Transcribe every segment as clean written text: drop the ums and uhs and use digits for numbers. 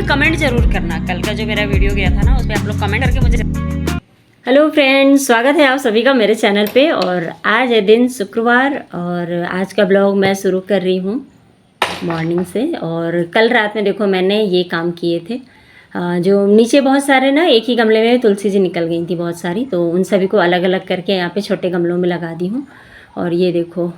Comment जरूर करना। कल का जो मेरा वीडियो गया था ना, उस पर आप लोग कमेंट करके मुझे। हेलो फ्रेंड्स, स्वागत है आप सभी का मेरे चैनल पे। और आज है दिन शुक्रवार और आज का ब्लॉग मैं शुरू कर रही हूँ मॉर्निंग से। और कल रात में देखो मैंने ये काम किए थे। जो नीचे बहुत सारे ना एक ही गमले में तुलसी जी निकल गई थी बहुत सारी, तो उन सभी को अलग अलग करके यहाँ पे छोटे गमलों में लगा दी हूँ। और ये देखो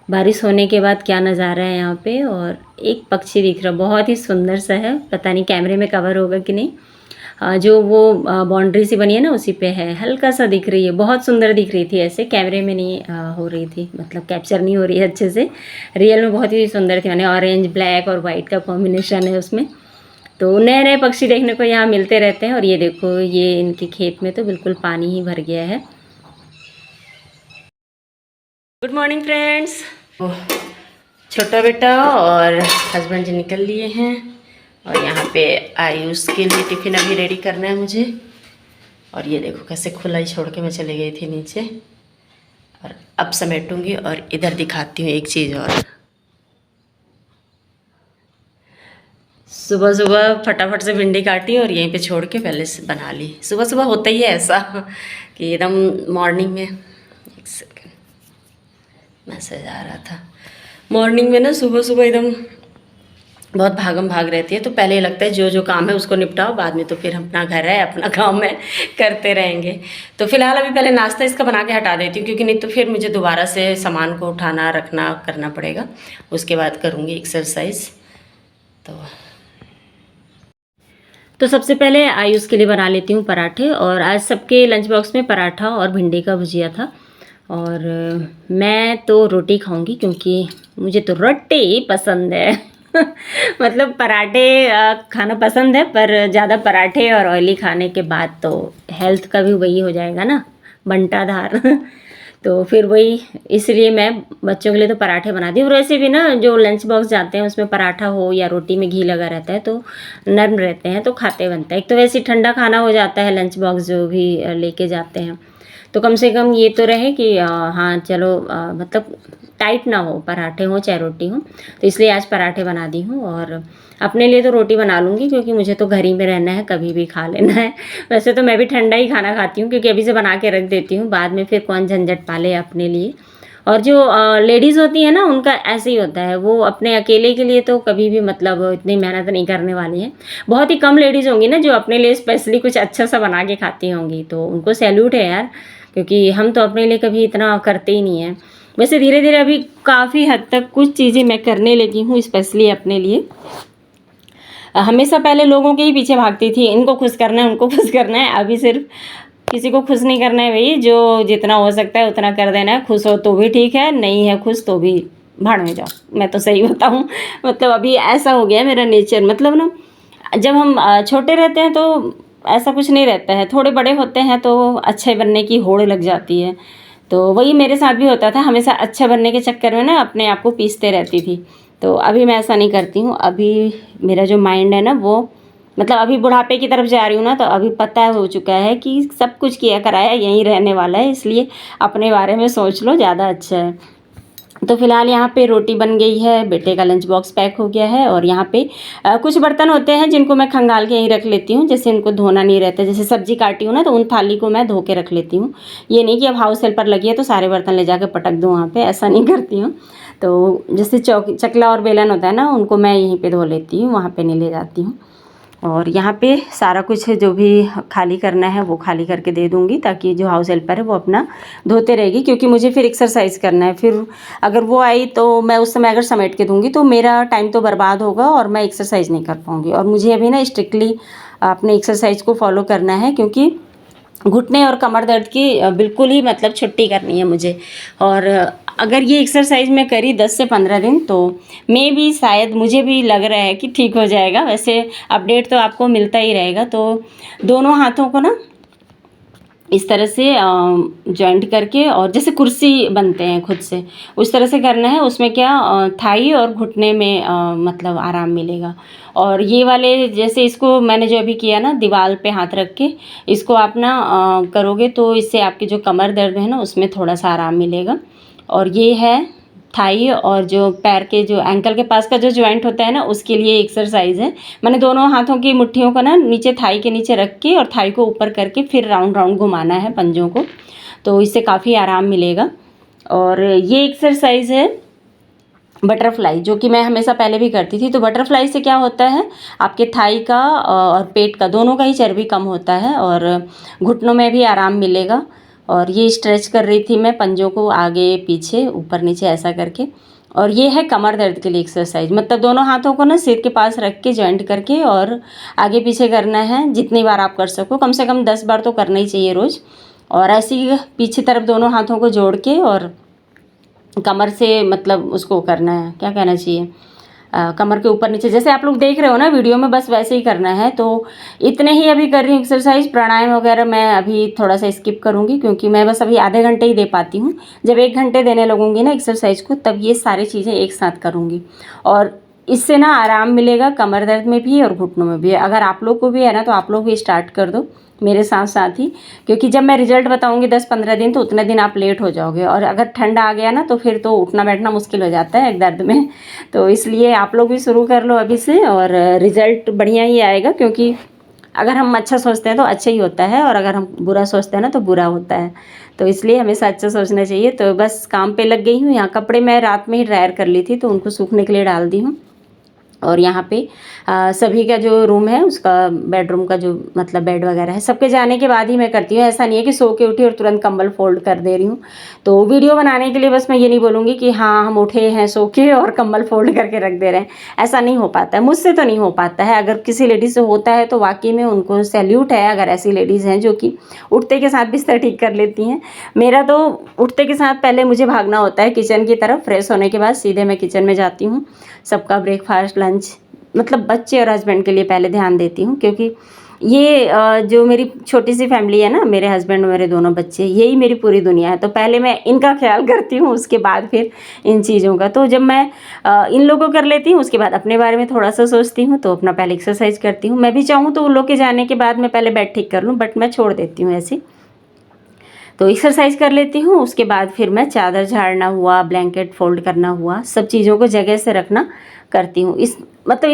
बारिश होने के बाद क्या नज़ारा है यहाँ पे। और एक पक्षी दिख रहा, बहुत ही सुंदर सा है, पता नहीं कैमरे में कवर होगा कि नहीं। जो वो बाउंड्री सी बनी है ना, उसी पे है, हल्का सा दिख रही है, बहुत सुंदर दिख रही थी। ऐसे कैमरे में नहीं हो रही थी, मतलब कैप्चर नहीं हो रही है अच्छे से। रियल में बहुत ही सुंदर थी, मैंने ऑरेंज ब्लैक और वाइट का कॉम्बिनेशन है उसमें। तो नए नए पक्षी देखने को यहाँ मिलते रहते हैं। और ये देखो, ये इनके खेत में तो बिल्कुल पानी ही भर गया है। Good morning friends. छोटा बेटा और हस्बैंड जी निकल लिए हैं और यहाँ पे आयुष के लिए टिफ़िन अभी रेडी करना है मुझे। और ये देखो कैसे खुला ही छोड़ के मैं चली गई थी नीचे, और अब समेटूंगी। और इधर दिखाती हूँ एक चीज़ और। सुबह सुबह फटाफट से भिंडी काटी और यहीं पे छोड़ के पहले से बना ली। सुबह सुबह होता ही है ऐसा कि एकदम मॉर्निंग में। एक सेकेंड, मैसेज आ रहा था। मॉर्निंग में ना सुबह सुबह एकदम बहुत भागम भाग रहती है, तो पहले ये लगता है जो जो काम है उसको निपटाओ, बाद में तो फिर अपना घर है, अपना काम है, करते रहेंगे। तो फिलहाल अभी पहले नाश्ता इसका बना के हटा देती हूँ, क्योंकि नहीं तो फिर मुझे दोबारा से सामान को उठाना रखना करना पड़ेगा। उसके बाद करूँगी एक्सरसाइज। तो सबसे पहले आयुष के लिए बना लेती हूँ पराठे। और आज सबके लंच बॉक्स में पराठा और भिंडी का भुजिया था। और मैं तो रोटी खाऊंगी, क्योंकि मुझे तो रोटी पसंद है मतलब पराठे खाना पसंद है, पर ज़्यादा पराठे और ऑयली खाने के बाद तो हेल्थ का भी वही हो जाएगा ना, बंटाधार तो फिर वही, इसलिए मैं बच्चों के लिए तो पराठे बना दी। और वैसे भी ना जो लंच बॉक्स जाते हैं उसमें पराठा हो या रोटी में घी लगा रहता है तो नर्म रहते हैं, तो खाते बनता है। एक तो वैसे ठंडा खाना हो जाता है लंच बॉक्स जो भी लेके जाते हैं, तो कम से कम ये तो रहे कि हाँ चलो मतलब टाइट ना हो, पराठे हो चाहे रोटी हो। तो इसलिए आज पराठे बना दी हूँ। और अपने लिए तो रोटी बना लूँगी, क्योंकि मुझे तो घर ही में रहना है, कभी भी खा लेना है। वैसे तो मैं भी ठंडा ही खाना खाती हूँ, क्योंकि अभी से बना के रख देती हूँ, बाद में फिर कौन झंझट पाले अपने लिए। और जो लेडीज़ होती है ना, उनका ऐसे ही होता है, वो अपने अकेले के लिए तो कभी भी मतलब इतनी मेहनत नहीं करने वाली है। बहुत ही कम लेडीज़ होंगी ना जो अपने लिए स्पेशली कुछ अच्छा सा बना के खाती होंगी, तो उनको सैल्यूट है यार, क्योंकि हम तो अपने लिए कभी इतना करते ही नहीं हैं। वैसे धीरे धीरे अभी काफ़ी हद तक कुछ चीज़ें मैं करने लगी हूँ स्पेशली अपने लिए। हमेशा पहले लोगों के ही पीछे भागती थी, इनको खुश करना है, उनको खुश करना है। अभी सिर्फ किसी को खुश नहीं करना है भाई, जो जितना हो सकता है उतना कर देना है। खुश हो तो भी ठीक है, नहीं है खुश तो भी भाड़ में जाओ, मैं तो सही बताऊँ। मतलब अभी ऐसा हो गया है मेरा नेचर। मतलब ना जब हम छोटे रहते हैं तो ऐसा कुछ नहीं रहता है, थोड़े बड़े होते हैं तो अच्छे बनने की होड़ लग जाती है। तो वही मेरे साथ भी होता था, हमेशा अच्छा बनने के चक्कर में ना अपने आप को पीसते रहती थी। तो अभी मैं ऐसा नहीं करती हूँ। अभी मेरा जो माइंड है ना, वो मतलब अभी बुढ़ापे की तरफ जा रही हूँ ना, तो अभी पता हो चुका है कि सब कुछ किया कराया यहीं रहने वाला है, इसलिए अपने बारे में सोच लो, ज़्यादा अच्छा है। तो फिलहाल यहाँ पे रोटी बन गई है, बेटे का लंच बॉक्स पैक हो गया है। और यहाँ पे कुछ बर्तन होते हैं जिनको मैं खंगाल के यहीं रख लेती हूँ, जैसे इनको धोना नहीं रहता। जैसे सब्जी काटी हूँ ना, तो उन थाली को मैं धो के रख लेती हूँ। ये नहीं कि अब हाउस हेल्पर लगी है तो सारे बर्तन ले जाकर पटक दूँ वहाँ पे, ऐसा नहीं करती हूँ। तो जैसे चकला और बेलन होता है ना, उनको मैं यहीं पर धो लेती हूँ, वहाँ पर नहीं ले जाती हूँ। और यहाँ पे सारा कुछ जो भी खाली करना है वो खाली करके दे दूँगी, ताकि जो हाउस हेल्पर है वो अपना धोते रहेगी, क्योंकि मुझे फिर एक्सरसाइज करना है। फिर अगर वो आई तो मैं उस समय अगर समेट के दूँगी तो मेरा टाइम तो बर्बाद होगा और मैं एक्सरसाइज नहीं कर पाऊँगी। और मुझे अभी ना स्ट्रिक्टली अपने एक्सरसाइज को फॉलो करना है, क्योंकि घुटने और कमर दर्द की बिल्कुल ही मतलब छुट्टी करनी है मुझे। और अगर ये एक्सरसाइज मैं करी 10 से 15 दिन, तो मैं भी शायद, मुझे भी लग रहा है कि ठीक हो जाएगा। वैसे अपडेट तो आपको मिलता ही रहेगा। तो दोनों हाथों को ना इस तरह से जॉइंट करके, और जैसे कुर्सी बनते हैं खुद से, उस तरह से करना है। उसमें क्या थाई और घुटने में मतलब आराम मिलेगा। और ये वाले जैसे इसको मैंने जो अभी किया ना, दीवार पे हाथ रख के इसको आप ना करोगे तो इससे आपकी जो कमर दर्द है ना उसमें थोड़ा सा आराम मिलेगा। और ये है थाई और जो पैर के जो एंकल के पास का जो जॉइंट होता है ना, उसके लिए एक्सरसाइज है। मैंने दोनों हाथों की मुट्ठियों को ना नीचे थाई के नीचे रख के और थाई को ऊपर करके फिर राउंड राउंड घुमाना है पंजों को, तो इससे काफ़ी आराम मिलेगा। और ये एक्सरसाइज है बटरफ्लाई, जो कि मैं हमेशा पहले भी करती थी। तो बटरफ्लाई से क्या होता है, आपके थाई का और पेट का दोनों का ही चर्बी कम होता है और घुटनों में भी आराम मिलेगा। और ये स्ट्रेच कर रही थी मैं पंजों को आगे पीछे ऊपर नीचे ऐसा करके। और ये है कमर दर्द के लिए एक्सरसाइज, मतलब दोनों हाथों को ना सिर के पास रख के जॉइंट करके और आगे पीछे करना है। जितनी बार आप कर सको, कम से कम 10 बार तो करना ही चाहिए रोज़। और ऐसे ही पीछे तरफ दोनों हाथों को जोड़ के और कमर से मतलब उसको करना है, क्या कहना चाहिए, कमर के ऊपर नीचे जैसे आप लोग देख रहे हो ना वीडियो में, बस वैसे ही करना है। तो इतने ही अभी कर रही हूँ एक्सरसाइज। प्राणायाम वगैरह मैं अभी थोड़ा सा स्किप करूँगी, क्योंकि मैं बस अभी आधे घंटे ही दे पाती हूँ। जब 1 घंटे देने लगूँगी ना एक्सरसाइज को, तब ये सारी चीज़ें एक साथ करूँगी और इससे ना आराम मिलेगा कमर दर्द में भी और घुटनों में भी। अगर आप लोग को भी है ना, तो आप लोग भी स्टार्ट कर दो मेरे साथ साथ ही, क्योंकि जब मैं रिजल्ट बताऊंगी 10-15 दिन, तो उतने दिन आप लेट हो जाओगे। और अगर ठंडा आ गया ना, तो फिर तो उठना बैठना मुश्किल हो जाता है एक दर्द में। तो इसलिए आप लोग भी शुरू कर लो अभी से, और रिज़ल्ट बढ़िया ही आएगा। क्योंकि अगर हम अच्छा सोचते हैं तो अच्छा ही होता है, और अगर हम बुरा सोचते हैं ना तो बुरा होता है। तो इसलिए हमेशा अच्छा सोचना चाहिए। तो बस काम पे लग गई हूँ। यहाँ कपड़े मैं रात में ही ड्रायर कर ली थी, तो उनको सूखने के लिए डाल दी हूँ। और यहाँ पे सभी का जो रूम है, उसका बेडरूम का जो मतलब बेड वगैरह है, सबके जाने के बाद ही मैं करती हूँ। ऐसा नहीं है कि सो के उठी और तुरंत कंबल फोल्ड कर दे रही हूँ। तो वीडियो बनाने के लिए बस मैं ये नहीं बोलूँगी कि हाँ हम उठे हैं सो के और कंबल फोल्ड करके रख दे रहे हैं। ऐसा नहीं हो पाता है, मुझसे तो नहीं हो पाता है। अगर किसी लेडीज़ से होता है तो वाकई में उनको सैल्यूट है। अगर ऐसी लेडीज़ हैं जो कि उठते के साथ बिस्तर ठीक कर लेती हैं। मेरा तो उठते के साथ पहले मुझे भागना होता है किचन की तरफ। फ्रेश होने के बाद सीधे मैं किचन में जाती हूँ, सबका ब्रेकफास्ट लंच, मतलब बच्चे और हस्बैंड के लिए पहले ध्यान देती हूँ। क्योंकि ये जो मेरी छोटी सी फैमिली है ना, मेरे हस्बैंड और मेरे दोनों बच्चे, यही मेरी पूरी दुनिया है। तो पहले मैं इनका ख्याल करती हूँ, उसके बाद फिर इन चीज़ों का। तो जब मैं इन लोगों को कर लेती हूँ, उसके बाद अपने बारे में थोड़ा सा सोचती हूँ। तो अपना पहले एक्सरसाइज करती हूँ। मैं भी चाहूँ तो उन लोग के जाने के बाद मैं पहले बेड ठीक कर लूँ, बट मैं छोड़ देती हूँ ऐसे। तो एक्सरसाइज कर लेती हूँ, उसके बाद फिर मैं चादर झाड़ना हुआ, ब्लैंकेट फोल्ड करना हुआ, सब चीज़ों को जगह से रखना करती हूँ। इस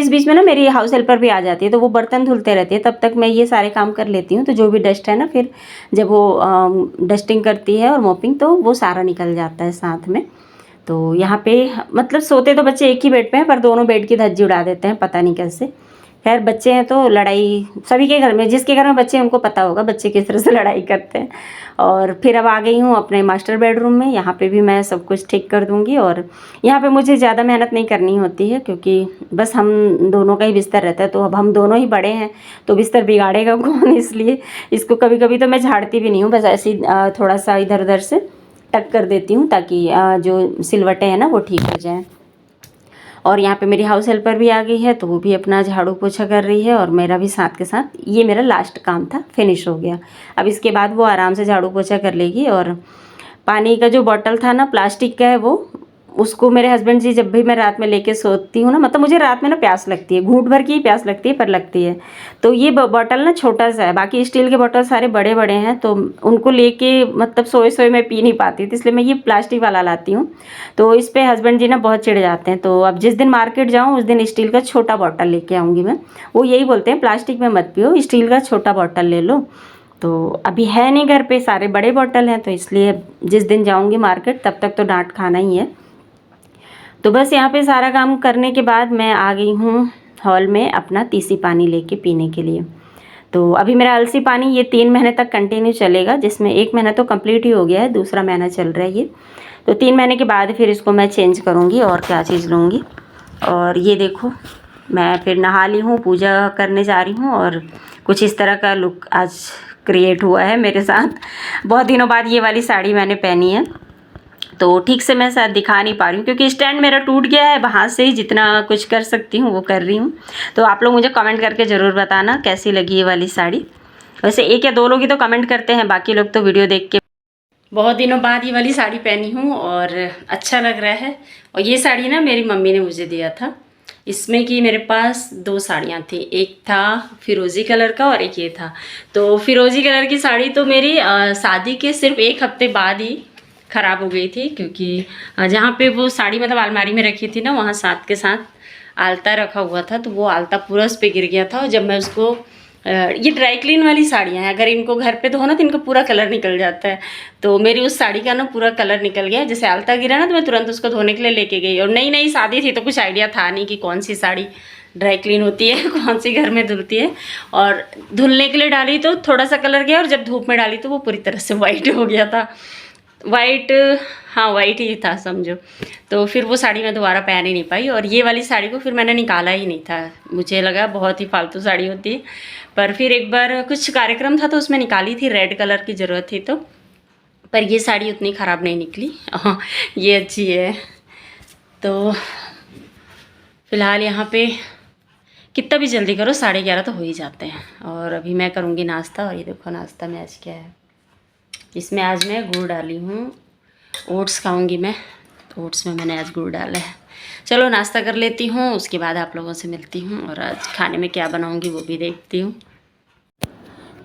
बीच में ना मेरी हाउस हेल्पर भी आ जाती है, तो वो बर्तन धुलते रहती है, तब तक मैं ये सारे काम कर लेती हूँ। तो जो भी डस्ट है ना, फिर जब वो डस्टिंग करती है और मोपिंग, तो वो सारा निकल जाता है साथ में। तो यहाँ पे मतलब सोते तो बच्चे एक ही बेड पे हैं, पर दोनों बेड की धज्जी उड़ा देते हैं, पता नहीं कैसे। खैर बच्चे हैं तो लड़ाई सभी के घर में, जिसके घर में बच्चे हैं उनको पता होगा बच्चे किस तरह से लड़ाई करते हैं। और फिर अब आ गई हूँ अपने मास्टर बेडरूम में। यहाँ पे भी मैं सब कुछ ठीक कर दूँगी। और यहाँ पे मुझे ज़्यादा मेहनत नहीं करनी होती है, क्योंकि बस हम दोनों का ही बिस्तर रहता है। तो अब हम दोनों ही बड़े हैं, तो बिस्तर बिगाड़ेगा कौन, इसलिए इसको कभी कभी तो मैं झाड़ती भी नहीं हूँ, बस ऐसे ही थोड़ा सा इधर उधर से टक कर देती हूँ, ताकि जो सिलवटें हैं ना वो ठीक हो जाएँ। और यहाँ पे मेरी हाउस हेल्पर भी आ गई है, तो वो भी अपना झाड़ू पोछा कर रही है, और मेरा भी साथ के साथ, ये मेरा लास्ट काम था, फिनिश हो गया। अब इसके बाद वो आराम से झाड़ू पोछा कर लेगी। और पानी का जो बॉटल था ना, प्लास्टिक का है वो, उसको मेरे हस्बैंड जी जब भी मैं रात में लेके सोती हूँ ना, मतलब मुझे रात में ना प्यास लगती है, घूंट भर की ही प्यास लगती है, पर लगती है। तो ये बॉटल ना छोटा सा है, बाकी स्टील के बॉटल सारे बड़े बड़े हैं, तो उनको लेके मतलब सोए सोए मैं पी नहीं पाती थी, इसलिए मैं ये प्लास्टिक वाला लाती हूँ। तो इस पर हस्बैंड जी ना बहुत चिढ़ जाते हैं। तो अब जिस दिन मार्केट जाऊँ उस दिन स्टील का छोटा बॉटल लेके आऊँगी मैं। वो यही बोलते हैं प्लास्टिक में मत पियो, स्टील का छोटा बॉटल ले लो। तो अभी है नहीं घर पे, सारे बड़े बॉटल हैं, तो इसलिए जिस दिन जाऊँगी मार्केट तब तक तो डांट खाना ही है। तो बस यहाँ पे सारा काम करने के बाद मैं आ गई हूँ हॉल में अपना तीसी पानी लेके पीने के लिए। तो अभी मेरा अलसी पानी ये 3 महीने तक कंटिन्यू चलेगा, जिसमें 1 महीना तो कंप्लीट ही हो गया है, दूसरा महीना चल रहा है ये। तो 3 महीने के बाद फिर इसको मैं चेंज करूँगी और क्या चीज़ लूँगी। और ये देखो मैं फिर नहा ली हूँ, पूजा करने जा रही हूँ, और कुछ इस तरह का लुक आज क्रिएट हुआ है मेरे साथ। बहुत दिनों बाद ये वाली साड़ी मैंने पहनी है, तो ठीक से मैं शायद दिखा नहीं पा रही हूँ, क्योंकि स्टैंड मेरा टूट गया है। वहाँ से ही जितना कुछ कर सकती हूँ वो कर रही हूँ। तो आप लोग मुझे कमेंट करके ज़रूर बताना कैसी लगी ये वाली साड़ी। वैसे 1 या 2 लोग ही तो कमेंट करते हैं, बाकी लोग तो वीडियो देख के। बहुत दिनों बाद ये वाली साड़ी पहनी हूँ और अच्छा लग रहा है। और ये साड़ी ना मेरी मम्मी ने मुझे दिया था। इसमें कि मेरे पास 2 साड़ियाँ थी, एक था फिरोज़ी कलर का और एक ये था। तो फिरोज़ी कलर की साड़ी तो मेरी शादी के सिर्फ 1 हफ्ते बाद ही ख़राब हो गई थी, क्योंकि जहाँ पे वो साड़ी मतलब अलमारी में रखी थी ना, वहाँ साथ के साथ आलता रखा हुआ था, तो वो आलता पूरा उस पर गिर गया था। और जब मैं उसको ये ड्राई क्लीन वाली साड़ियाँ हैं, अगर इनको घर पे धो ना तो इनका पूरा कलर निकल जाता है। तो मेरी उस साड़ी का ना पूरा कलर निकल गया। जैसे आलता गिरा ना तो मैं तुरंत उसको धोने के लिए लेके गई, और नई नई शादी थी तो कुछ आइडिया था नहीं कि कौन सी साड़ी ड्राई क्लीन होती है कौन सी घर में धुलती है। और धुलने के लिए डाली तो थोड़ा सा कलर गया, और जब धूप में डाली तो वो पूरी तरह से वाइट हो गया था। वाइट, हाँ वाइट ही था समझो। तो फिर वो साड़ी मैं दोबारा पहन ही नहीं पाई, और ये वाली साड़ी को फिर मैंने निकाला ही नहीं था। मुझे लगा बहुत ही फालतू साड़ी होती है, पर फिर एक बार कुछ कार्यक्रम था तो उसमें निकाली थी, रेड कलर की ज़रूरत थी तो। पर ये साड़ी उतनी ख़राब नहीं निकली, हाँ ये अच्छी है। तो फ़िलहाल यहाँ पे कितना भी जल्दी करो 11:30 तो हो ही जाते हैं। और अभी मैं करूँगी नाश्ता, और ये देखो नाश्ता में आज क्या है। इसमें आज मैं गुड़ डाली हूँ, ओट्स खाऊंगी मैं, तो ओट्स में मैंने आज गुड़ डाला है। चलो नाश्ता कर लेती हूँ, उसके बाद आप लोगों से मिलती हूँ, और आज खाने में क्या बनाऊंगी वो भी देखती हूँ।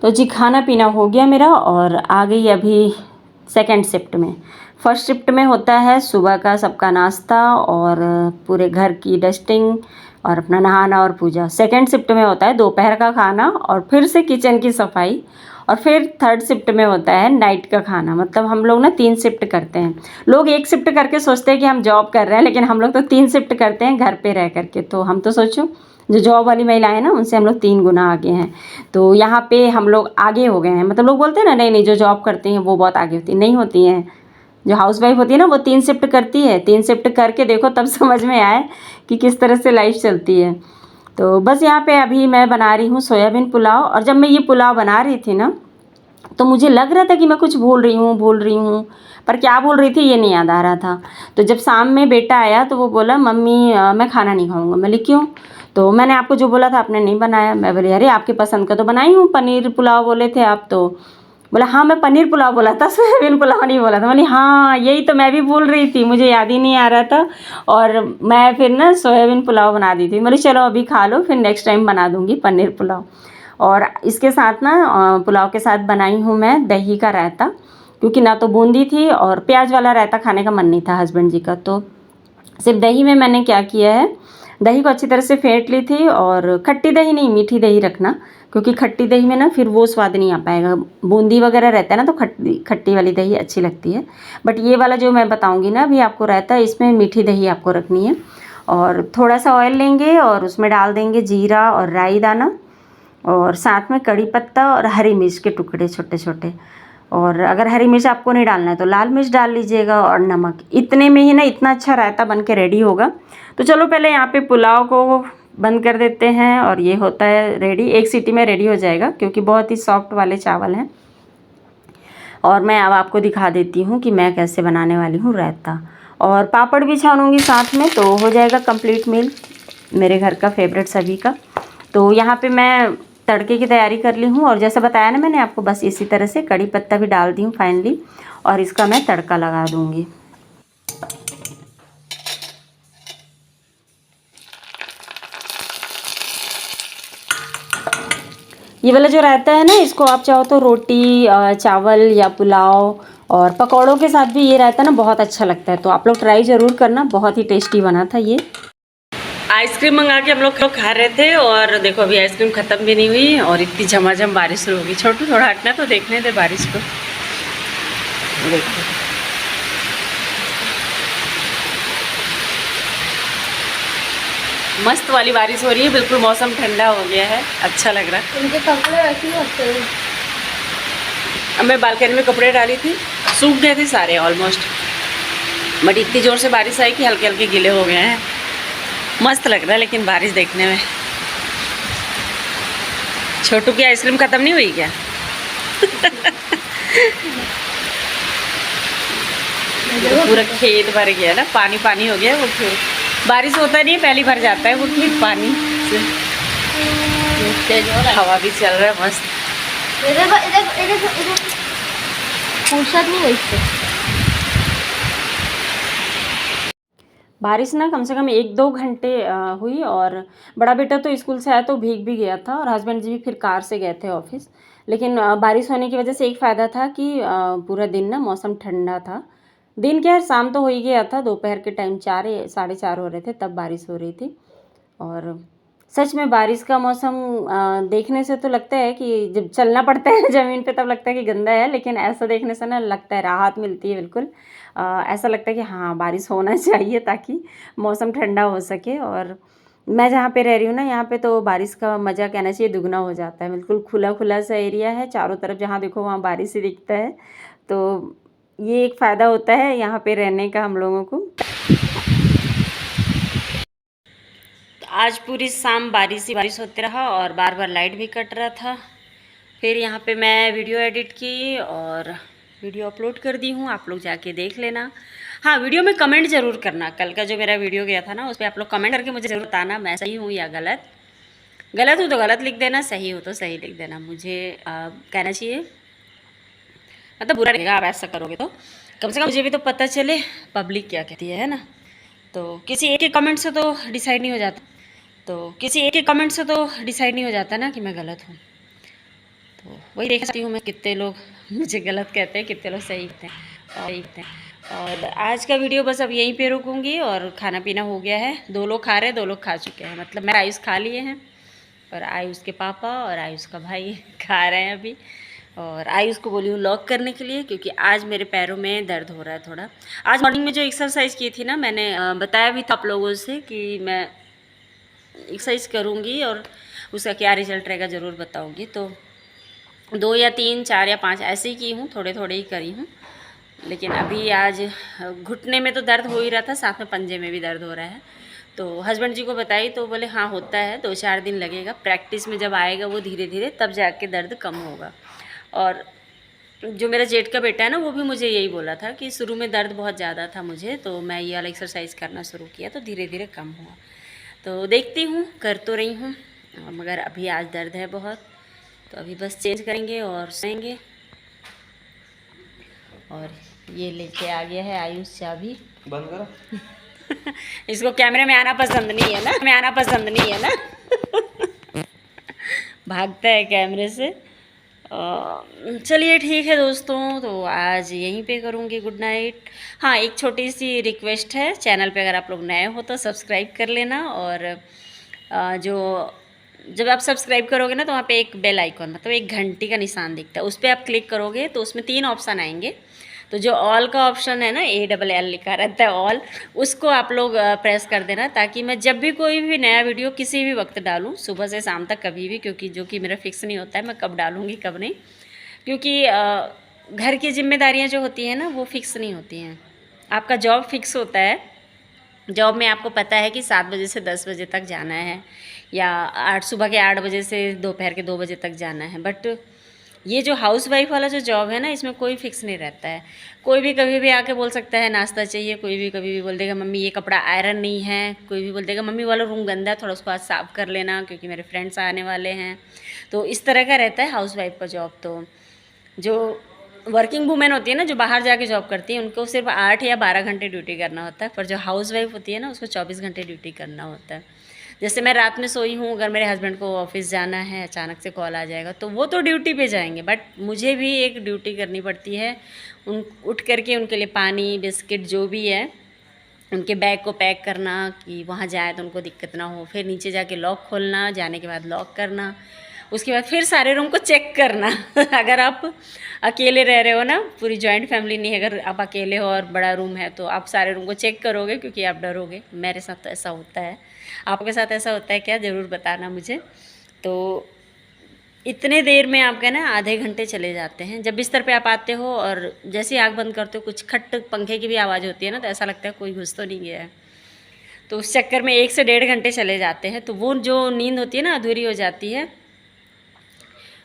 तो जी खाना पीना हो गया मेरा, और आ गई अभी सेकंड शिफ्ट में। फर्स्ट शिफ्ट में होता है सुबह का सबका नाश्ता और पूरे घर की डस्टिंग और अपना नहाना और पूजा। सेकंड शिफ्ट में होता है दोपहर का खाना और फिर से किचन की सफाई, और फिर थर्ड शिफ्ट में होता है नाइट का खाना। मतलब हम लोग ना 3 शिफ्ट करते हैं। लोग 1 शिफ्ट करके सोचते हैं कि हम जॉब कर रहे हैं, लेकिन हम लोग तो 3 शिफ्ट करते हैं घर पे रह करके। तो हम तो सोचो जो जॉब वाली महिलाएं हैं ना, उनसे हम लोग 3 गुना आगे हैं। तो यहाँ पे हम लोग आगे हो गए हैं। मतलब लोग बोलते हैं ना नहीं नहीं जो जॉब करती हैं वो बहुत आगे होती है, नहीं होती हैं। जो हाउस वाइफ होती है ना वो 3 शिफ्ट करती है। 3 शिफ्ट करके देखो तब समझ में आए कि किस तरह से लाइफ चलती है। तो बस यहाँ पे अभी मैं बना रही हूँ सोयाबीन पुलाव। और जब मैं ये पुलाव बना रही थी ना तो मुझे लग रहा था कि मैं कुछ भूल रही हूँ, पर क्या भूल रही थी ये नहीं याद आ रहा था। तो जब शाम में बेटा आया तो वो बोला मम्मी मैं खाना नहीं खाऊंगा। मैं बोली क्यों? तो मैंने आपको जो बोला था आपने नहीं बनाया। मैं बोली अरे आपकी पसंद का तो बनाई हूँ, पनीर पुलाव बोले थे आप। तो बोला हाँ मैं पनीर पुलाव बोला था, सोयाबीन पुलाव नहीं बोला था। बोली हाँ यही तो मैं भी भूल रही थी, मुझे याद ही नहीं आ रहा था। और मैं फिर ना सोयाबीन पुलाव बना दी थी। बोली चलो अभी खा लो, फिर नेक्स्ट टाइम बना दूँगी पनीर पुलाव। और इसके साथ ना पुलाव के साथ बनाई हूँ मैं दही का रायता, क्योंकि ना तो बूंदी थी और प्याज वाला रायता खाने का मन नहीं था हस्बैंड जी का। तो सिर्फ दही में मैंने क्या किया है, दही को अच्छी तरह से फेंट ली थी। और खट्टी दही नहीं, मीठी दही रखना, क्योंकि खट्टी दही में ना फिर वो स्वाद नहीं आ पाएगा। बूंदी वगैरह रहता है ना तो खट्टी खट्टी वाली दही अच्छी लगती है। बट ये वाला जो मैं बताऊंगी ना अभी आपको रायता, इसमें मीठी दही आपको रखनी है। और थोड़ा सा ऑयल लेंगे और उसमें डाल देंगे जीरा और राई दाना, और साथ में कड़ी पत्ता और हरी मिर्च के टुकड़े छोटे छोटे। और अगर हरी मिर्च आपको नहीं डालना है तो लाल मिर्च डाल लीजिएगा, और नमक। इतने में ही ना इतना अच्छा रायता बन के रेडी होगा। तो चलो पहले यहाँ पे पुलाव को बंद कर देते हैं, और ये होता है रेडी। 1 सीटी में रेडी हो जाएगा, क्योंकि बहुत ही सॉफ्ट वाले चावल हैं। और मैं अब आपको दिखा देती हूँ कि मैं कैसे बनाने वाली हूँ रायता। और पापड़ भी छानूँगी साथ में, तो हो जाएगा कंप्लीट मील मेरे घर का फेवरेट सभी का। तो यहाँ पे मैं तड़के की तैयारी कर ली हूँ, और जैसा बताया ना मैंने आपको, बस इसी तरह से कड़ी पत्ता भी डाल दी हूँ फाइनली, और इसका मैं तड़का लगा दूँगी। ये वाला जो रायता है ना, इसको आप चाहो तो रोटी, चावल या पुलाव और पकौड़ों के साथ भी ये रायता ना बहुत अच्छा लगता है। तो आप लोग ट्राई ज़रूर करना, बहुत ही टेस्टी बना था ये। आइसक्रीम मंगा के हम लोग खा रहे थे, और देखो अभी आइसक्रीम ख़त्म भी नहीं हुई और इतनी झमाझम बारिश शुरू होगी। छोटू थोड़ा हटना तो देखने दे बारिश को। देखो मस्त वाली बारिश हो रही है, बिल्कुल मौसम ठंडा हो गया है, अच्छा लग रहा है। उनके कपड़े वैसे ही होते हैं। अब मैं बालकनी में कपड़े डाली थी, सूख गए थे सारे ऑलमोस्ट, बट इतनी ज़ोर से बारिश आई कि हल्के हल्के गीले हो गए हैं। मस्त लग रहा है लेकिन बारिश देखने में। छोटू की आइसक्रीम ख़त्म नहीं हुई क्या? तो पूरा खेत भर गया ना, पानी पानी हो गया वो खेत। बारिश होता नहीं है, पहली भर जाता है वो खेत पानी से। हवा भी चल रहा है मस्त। फुर्सत नहीं है इससे। बारिश ना कम से कम 1-2 घंटे हुई, और बड़ा बेटा तो स्कूल से आया तो भीग भी गया था, और हस्बैंड जी भी फिर कार से गए थे ऑफिस। लेकिन बारिश होने की वजह से एक फ़ायदा था कि पूरा दिन ना मौसम ठंडा था, दिन क्या है, शाम तो हो ही गया था, दोपहर के टाइम 4 साढ़े 4 हो रहे थे तब बारिश हो रही थी। और सच में बारिश का मौसम देखने से तो लगता है कि जब चलना पड़ता है ज़मीन पे तब लगता है कि गंदा है, लेकिन ऐसा देखने से ना लगता है राहत मिलती है बिल्कुल। ऐसा लगता है कि हाँ बारिश होना चाहिए ताकि मौसम ठंडा हो सके। और मैं जहाँ पे रह रही हूँ ना, यहाँ पे तो बारिश का मज़ा कहना चाहिए दुगना हो जाता है। बिल्कुल खुला खुला सा एरिया है, चारों तरफ जहाँ देखो वहाँ बारिश ही दिखता है। तो ये एक फ़ायदा होता है यहाँ पे रहने का हम लोगों को। आज पूरी शाम बारिश ही बारिश होते रहा और बार बार लाइट भी कट रहा था। फिर यहाँ पे मैं वीडियो एडिट की और वीडियो अपलोड कर दी हूँ, आप लोग जाके देख लेना। हाँ, वीडियो में कमेंट ज़रूर करना। कल का जो मेरा वीडियो गया था ना, उस पर आप लोग कमेंट करके मुझे ज़रूर बताना मैं सही हूँ या गलत। गलत हूँ तो गलत लिख देना, सही हो तो सही लिख देना। मुझे कहना चाहिए, मतलब बुरा लगेगा आप ऐसा करोगे तो। कम से कम मुझे भी तो पता चले पब्लिक क्या कहती है ना। तो किसी एक के कमेंट से तो डिसाइड नहीं हो जाता, ना कि मैं गलत हूँ। तो वही देख सकती हूँ मैं, कितने लोग मुझे गलत कहते हैं, कितने लोग सही कहते हैं। और आज का वीडियो बस अब यहीं पे रुकूंगी। और खाना पीना हो गया है, 2 लोग खा रहे हैं, 2 लोग खा चुके हैं। मतलब मैं आयुष खा लिए हैं और आयुष के पापा और आयुष का भाई खा रहे हैं अभी। और आयुष को बोली हूँ लॉक करने के लिए, क्योंकि आज मेरे पैरों में दर्द हो रहा है थोड़ा। आज मॉर्निंग में जो एक्सरसाइज की थी ना, मैंने बताया भी था आप लोगों से कि मैं एक्सरसाइज करूँगी और उसका क्या रिजल्ट रहेगा ज़रूर बताऊँगी। तो 2 या 3 4 या 5 ऐसे ही की हूँ, थोड़े थोड़े ही करी हूँ। लेकिन अभी आज घुटने में तो दर्द हो ही रहा था, साथ में पंजे में भी दर्द हो रहा है। तो हस्बैंड जी को बताई तो बोले हाँ होता है, 2-4 दिन लगेगा, प्रैक्टिस में जब आएगा वो धीरे धीरे तब जाके दर्द कम होगा। और जो मेरा जेठ का बेटा है ना, वो भी मुझे यही बोला था कि शुरू में दर्द बहुत ज़्यादा था मुझे, तो मैं ये वाला एक्सरसाइज करना शुरू किया तो धीरे धीरे कम हुआ। तो देखती हूँ, कर तो रही हूँ, मगर अभी आज दर्द है बहुत। तो अभी बस चेंज करेंगे और सोएंगे। और ये लेके आ गया है आयुष चाबी। बंद करो। इसको कैमरे में आना पसंद नहीं है ना, भागता है कैमरे से। चलिए ठीक है दोस्तों, तो आज यहीं पे करूँगी गुड नाइट। हाँ, एक छोटी सी रिक्वेस्ट है, चैनल पे अगर आप लोग नए हो तो सब्सक्राइब कर लेना। और जब आप सब्सक्राइब करोगे ना, तो वहाँ पे एक बेल आइकॉन, मतलब एक घंटी का निशान दिखता है, उस पर आप क्लिक करोगे तो उसमें 3 ऑप्शन आएंगे। तो जो ऑल का ऑप्शन है ना, ALL लिखा रहता है ऑल, उसको आप लोग प्रेस कर देना, ताकि मैं जब भी कोई भी नया वीडियो किसी भी वक्त डालूँ, सुबह से शाम तक कभी भी, क्योंकि जो कि मेरा फिक्स नहीं होता है मैं कब डालूँगी कब नहीं, क्योंकि घर की जिम्मेदारियाँ जो होती हैं ना वो फिक्स नहीं होती हैं। आपका जॉब फिक्स होता है, जॉब में आपको पता है कि 7 बजे से 10 बजे तक जाना है, या सुबह के 8 बजे से दोपहर के 2 बजे तक जाना है। बट ये जो हाउसवाइफ वाला जो जॉब है ना, इसमें कोई फिक्स नहीं रहता है। कोई भी कभी भी आके बोल सकता है नाश्ता चाहिए, कोई भी कभी भी बोल देगा मम्मी ये कपड़ा आयरन नहीं है, कोई भी बोल देगा मम्मी वाला रूम गंदा है, थोड़ा उसको आज साफ़ कर लेना क्योंकि मेरे फ्रेंड्स आने वाले हैं। तो इस तरह का रहता है हाउसवाइफ का जॉब। तो जो वर्किंग वूमेन होती है ना, जो बाहर जाके जॉब करती है, उनको सिर्फ 8 या 12 घंटे ड्यूटी करना होता है, पर जो हाउसवाइफ होती है ना, उसको 24 घंटे ड्यूटी करना होता है। जैसे मैं रात में सोई हूँ, अगर मेरे हस्बैंड को ऑफिस जाना है, अचानक से कॉल आ जाएगा, तो वो तो ड्यूटी पे जाएंगे, बट मुझे भी एक ड्यूटी करनी पड़ती है। उठ करके उनके लिए पानी बिस्किट जो भी है, उनके बैग को पैक करना कि वहाँ जाए तो उनको दिक्कत ना हो, फिर नीचे जाके लॉक खोलना, जाने के बाद लॉक करना, उसके बाद फिर सारे रूम को चेक करना। अगर आप अकेले रह रहे हो ना, पूरी जॉइंट फैमिली नहीं है, अगर आप अकेले हो और बड़ा रूम है तो आप सारे रूम को चेक करोगे, क्योंकि आप डरोगे। मेरे साथ तो ऐसा होता है, आपके साथ ऐसा होता है क्या, ज़रूर बताना मुझे। तो इतने देर में आपके ना आधे घंटे चले जाते हैं। जब बिस्तर पे आप आते हो और जैसे ही आँख बंद करते हो, कुछ खट पंखे की भी आवाज़ होती है ना, तो ऐसा लगता है कोई घुस तो नहीं गया है। तो उस चक्कर में 1 से 1.5 घंटे चले जाते हैं। तो वो जो नींद होती है ना, अधूरी हो जाती है,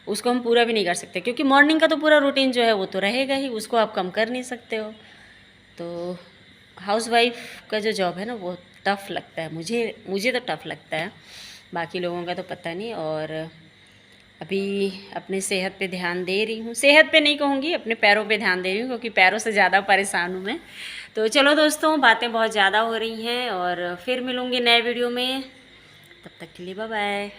उसको हम पूरा भी नहीं कर सकते, क्योंकि मॉर्निंग का तो पूरा रूटीन जो है वो तो रहेगा ही, उसको आप कम कर नहीं सकते हो। तो हाउसवाइफ का जो जॉब है ना, वो टफ़ लगता है, मुझे तो टफ़ लगता है, बाकी लोगों का तो पता नहीं। और अभी अपने सेहत पे ध्यान दे रही हूँ, सेहत पे नहीं कहूँगी, अपने पैरों पे ध्यान दे रही हूँ, क्योंकि पैरों से ज़्यादा परेशान हूँ मैं। तो चलो दोस्तों, बातें बहुत ज़्यादा हो रही हैं और फिर मिलूँगी नए वीडियो में, तब तक के लिए बाय बाय।